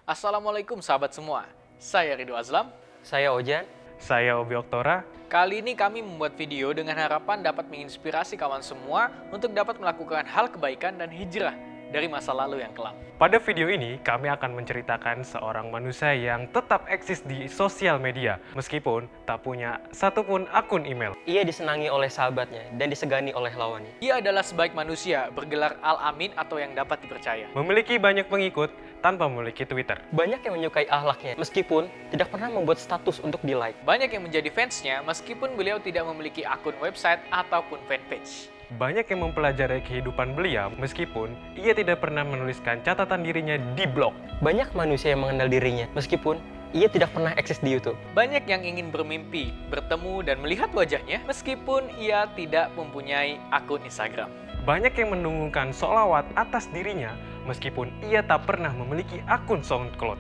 Assalamualaikum sahabat semua, saya Ridho Azlam. Saya Ojan. Saya Obi Oktora. Kali ini kami membuat video dengan harapan dapat menginspirasi kawan semua untuk dapat melakukan hal kebaikan dan hijrah dari masa lalu yang kelam. Pada video ini, kami akan menceritakan seorang manusia yang tetap eksis di sosial media, meskipun tak punya satupun akun email. Ia disenangi oleh sahabatnya dan disegani oleh lawannya. Ia adalah sebaik manusia, bergelar Al-Amin atau yang dapat dipercaya. Memiliki banyak pengikut tanpa memiliki Twitter. Banyak yang menyukai akhlaknya, meskipun tidak pernah membuat status untuk di-like. Banyak yang menjadi fansnya meskipun beliau tidak memiliki akun website ataupun fanpage. Banyak yang mempelajari kehidupan beliau, meskipun ia tidak pernah menuliskan catatan dirinya di blog. Banyak manusia yang mengenal dirinya, meskipun ia tidak pernah eksis di YouTube. Banyak yang ingin bermimpi, bertemu, dan melihat wajahnya meskipun ia tidak mempunyai akun Instagram. Banyak yang mendengungkan sholawat atas dirinya, meskipun ia tak pernah memiliki akun SoundCloud.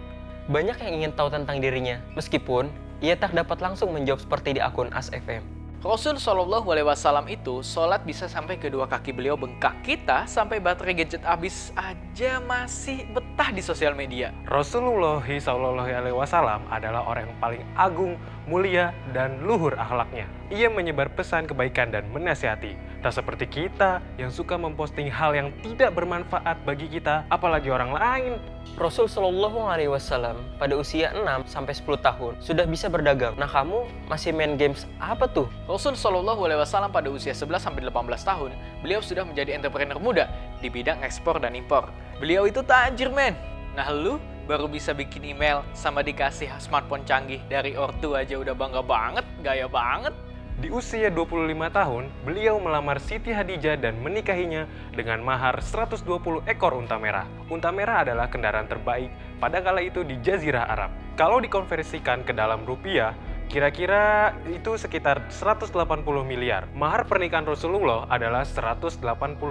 Banyak yang ingin tahu tentang dirinya, meskipun ia tak dapat langsung menjawab seperti di akun As.FM. Rasul Shallallahu Alaihi Wasallam itu sholat bisa sampai kedua kaki beliau bengkak. Kita sampai baterai gadget habis aja masih betah di sosial media. Rasulullah SAW adalah orang yang paling agung, mulia, dan luhur akhlaknya. Ia menyebar pesan kebaikan dan menasihati. Tak seperti kita yang suka memposting hal yang tidak bermanfaat bagi kita, apalagi orang lain. Rasul Shallallahu Alaihi Wasallam pada usia 6-10 tahun sudah bisa berdagang. Nah, kamu masih main games apa tuh? Rasul Shallallahu Alaihi Wasallam pada usia 11-18 tahun, beliau sudah menjadi entrepreneur muda di bidang ekspor dan impor. Beliau itu tajir, men. Nah, lu baru bisa bikin email sama dikasih smartphone canggih dari ortu aja udah bangga banget, gaya banget. Di usia 25 tahun, beliau melamar Siti Hadijah dan menikahinya dengan mahar 120 ekor unta merah. Unta merah adalah kendaraan terbaik pada kala itu di Jazirah Arab. Kalau dikonversikan ke dalam rupiah, kira-kira itu sekitar 180 miliar. Mahar pernikahan Rasulullah adalah 180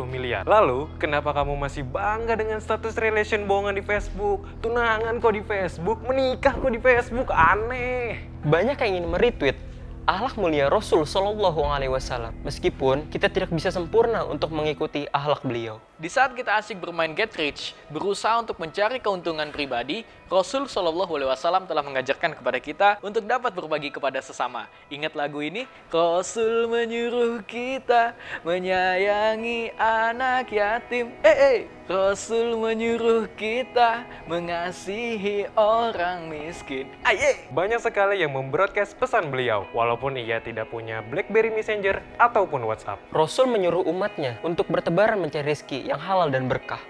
miliar. Lalu, kenapa kamu masih bangga dengan status relation bohongan di Facebook? Tunangan kok di Facebook, menikah kok di Facebook, aneh. Banyak yang ingin meretweet akhlak mulia Rasul Shallallahu Alaihi Wasallam, meskipun kita tidak bisa sempurna untuk mengikuti akhlak beliau. Di saat kita asik bermain Get Rich, berusaha untuk mencari keuntungan pribadi, Rasul Shallallahu Alaihi Wasallam telah mengajarkan kepada kita untuk dapat berbagi kepada sesama. Ingat lagu ini? Rasul menyuruh kita menyayangi anak yatim. Rasul menyuruh kita mengasihi orang miskin. Aye! Banyak sekali yang membroadcast pesan beliau, walaupun ia tidak punya BlackBerry Messenger ataupun WhatsApp. Rasul menyuruh umatnya untuk bertebaran mencari rezeki yang halal dan berkah,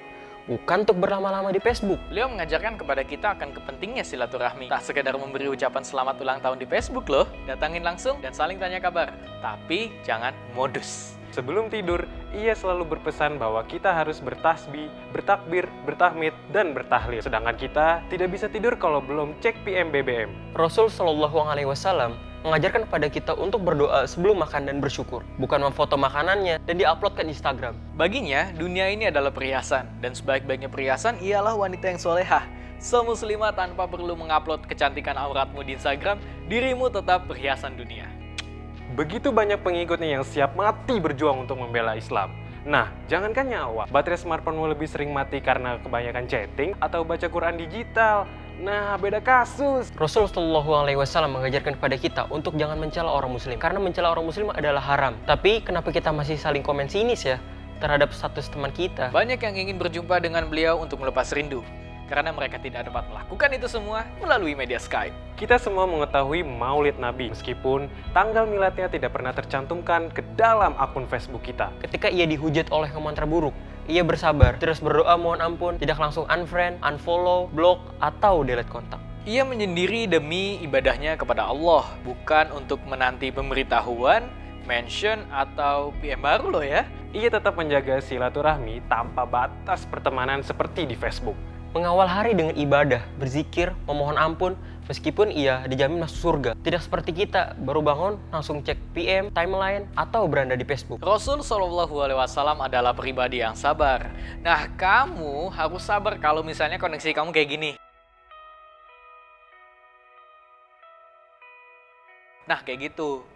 bukan untuk berlama-lama di Facebook. Beliau mengajarkan kepada kita akan kepentingnya silaturahmi. Tak sekedar memberi ucapan selamat ulang tahun di Facebook loh, datangin langsung dan saling tanya kabar. Tapi jangan modus. Sebelum tidur, ia selalu berpesan bahwa kita harus bertasbih, bertakbir, bertahmid, dan bertahlil. Sedangkan kita tidak bisa tidur kalau belum cek PM BBM. Rasul Shallallahu Alaihi Wasallam mengajarkan kepada kita untuk berdoa sebelum makan dan bersyukur, bukan memfoto makanannya dan diupload ke Instagram. Baginya, dunia ini adalah perhiasan, dan sebaik-baiknya perhiasan ialah wanita yang solehah. Muslimah tanpa perlu mengupload kecantikan auratmu di Instagram, dirimu tetap perhiasan dunia. Begitu banyak pengikutnya yang siap mati berjuang untuk membela Islam. Nah, jangankan nyawa, baterai smartphone lebih sering mati karena kebanyakan chatting atau baca Quran digital. Nah, beda kasus. Rasul Shallallahu Alaihi Wasallam mengajarkan kepada kita untuk jangan mencela orang muslim, karena mencela orang muslim adalah haram. Tapi kenapa kita masih saling komen sinis ya terhadap status teman kita? Banyak yang ingin berjumpa dengan beliau untuk melepas rindu, karena mereka tidak dapat melakukan itu semua melalui media Skype. Kita semua mengetahui Maulid Nabi, meskipun tanggal miladnya tidak pernah tercantumkan ke dalam akun Facebook kita. Ketika ia dihujat oleh komentar buruk, ia bersabar, terus berdoa mohon ampun, tidak langsung unfriend, unfollow, block, atau delete kontak. Ia menyendiri demi ibadahnya kepada Allah, bukan untuk menanti pemberitahuan, mention, atau PM baru loh ya. Ia tetap menjaga silaturahmi tanpa batas pertemanan seperti di Facebook. Mengawal hari dengan ibadah, berzikir, memohon ampun, meskipun ia dijamin masuk surga. Tidak seperti kita, baru bangun langsung cek PM, timeline, atau beranda di Facebook. Rasul Shallallahu Alaihi Wasallam adalah pribadi yang sabar. Nah, kamu harus sabar kalau misalnya koneksi kamu kayak gini. Nah, kayak gitu.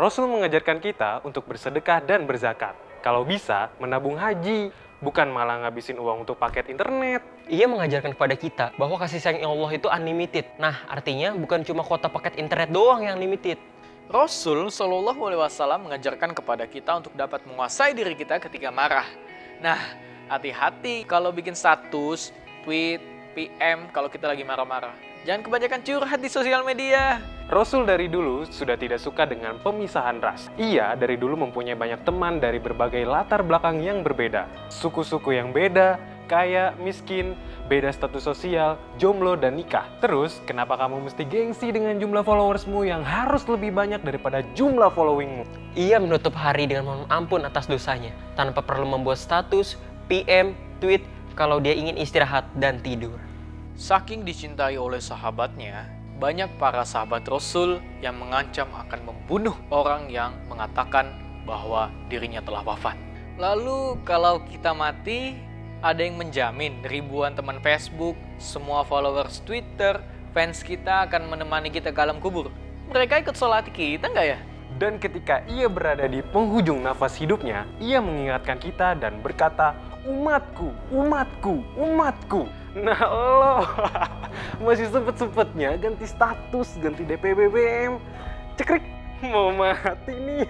Rasul mengajarkan kita untuk bersedekah dan berzakat. Kalau bisa, menabung haji. bukan malah ngabisin uang untuk paket internet. Ia mengajarkan kepada kita bahwa kasih sayang Allah itu unlimited. Nah, artinya bukan cuma kuota paket internet doang yang limited. Rasul Shallallahu Alaihi Wasallam mengajarkan kepada kita untuk dapat menguasai diri kita ketika marah. Nah, hati-hati kalau bikin status, tweet, PM kalau kita lagi marah-marah. Jangan kebanyakan curhat di sosial media. Rasul dari dulu sudah tidak suka dengan pemisahan ras. Ia dari dulu mempunyai banyak teman dari berbagai latar belakang yang berbeda. Suku-suku yang beda, kaya, miskin, beda status sosial, jomblo, dan nikah. Terus, kenapa kamu mesti gengsi dengan jumlah followersmu yang harus lebih banyak daripada jumlah followingmu? Ia menutup hari dengan mohon ampun atas dosanya, tanpa perlu membuat status, PM, tweet, kalau dia ingin istirahat dan tidur. Saking dicintai oleh sahabatnya, banyak para sahabat Rasul yang mengancam akan membunuh orang yang mengatakan bahwa dirinya telah wafat. Lalu kalau kita mati, ada yang menjamin ribuan teman Facebook, semua followers Twitter, fans kita akan menemani kita ke alam kubur. Mereka ikut sholat kita nggak ya? Dan ketika ia berada di penghujung nafas hidupnya, ia mengingatkan kita dan berkata, umatku, umatku, umatku. Nah lo masih sempet-sempetnya ganti status, ganti DP BBM. Cekrik, mau mati nih.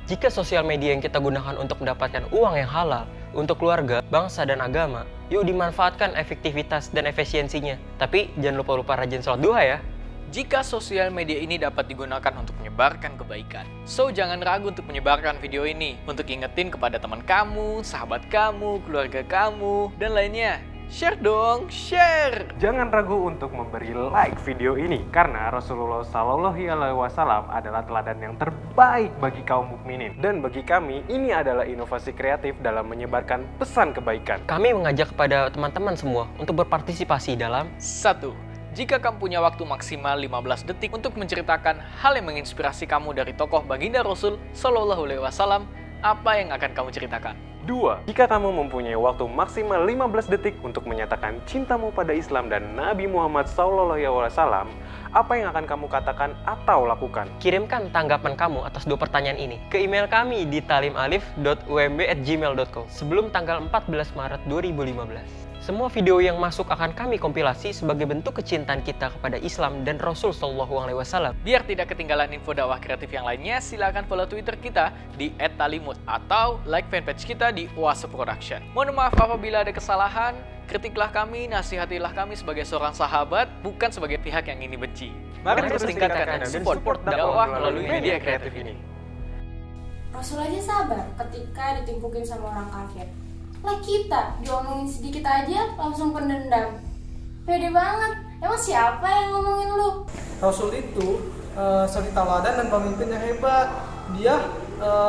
Jika sosial media yang kita gunakan untuk mendapatkan uang yang halal untuk keluarga, bangsa, dan agama, yuk dimanfaatkan efektivitas dan efisiensinya. Tapi jangan lupa rajin sholat duha ya. Jika sosial media ini dapat digunakan untuk menyebarkan kebaikan, so jangan ragu untuk menyebarkan video ini untuk ingetin kepada teman kamu, sahabat kamu, keluarga kamu, dan lainnya. Share dong, share! Jangan ragu untuk memberi like video ini karena Rasulullah Shallallahu Alaihi Wasallam adalah teladan yang terbaik bagi kaum mukminin. Dan bagi kami, ini adalah inovasi kreatif dalam menyebarkan pesan kebaikan. Kami mengajak kepada teman-teman semua untuk berpartisipasi dalam 1. Jika kamu punya waktu maksimal 15 detik untuk menceritakan hal yang menginspirasi kamu dari tokoh baginda Rasul Shallallahu Alaihi Wasallam, apa yang akan kamu ceritakan? 2. Jika kamu mempunyai waktu maksimal 15 detik untuk menyatakan cintamu pada Islam dan Nabi Muhammad SAW, apa yang akan kamu katakan atau lakukan? kirimkan tanggapan kamu atas 2 pertanyaan ini ke email kami di talimalif.umb@gmail.com sebelum tanggal 14 Maret 2015. Semua video yang masuk akan kami kompilasi sebagai bentuk kecintaan kita kepada Islam dan Rasul Shallallahu Alaihi Wasallam. Biar tidak ketinggalan info dakwah kreatif yang lainnya, silakan follow Twitter kita di @talimut atau like fanpage kita di Oase Production. Mohon maaf apabila ada kesalahan, kritiklah kami, nasihatilah kami sebagai seorang sahabat, bukan sebagai pihak yang ingin benci. Mari terus tingkatkan dan support dakwah melalui media kreatif ini. Rasul aja sabar ketika ditimpukin sama orang kafir. Lah kita diomongin sedikit aja langsung pendendam. Pede banget. Emang siapa yang ngomongin lu? Rasul itu suri tauladan dan pemimpin yang hebat. Dia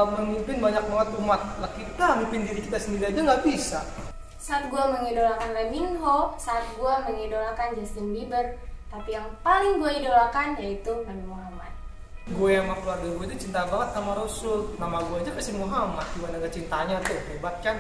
memimpin banyak banget umat. Lah kita memimpin diri kita sendiri aja nggak bisa. Saat gue mengidolakan Lee Min Ho, saat gue mengidolakan Justin Bieber, tapi yang paling gue idolakan yaitu Nabi Muhammad. Gue sama keluarga gue itu cinta banget sama Rasul. Nama gue aja kasih Muhammad. Gimana gak cintanya tuh, hebat kan?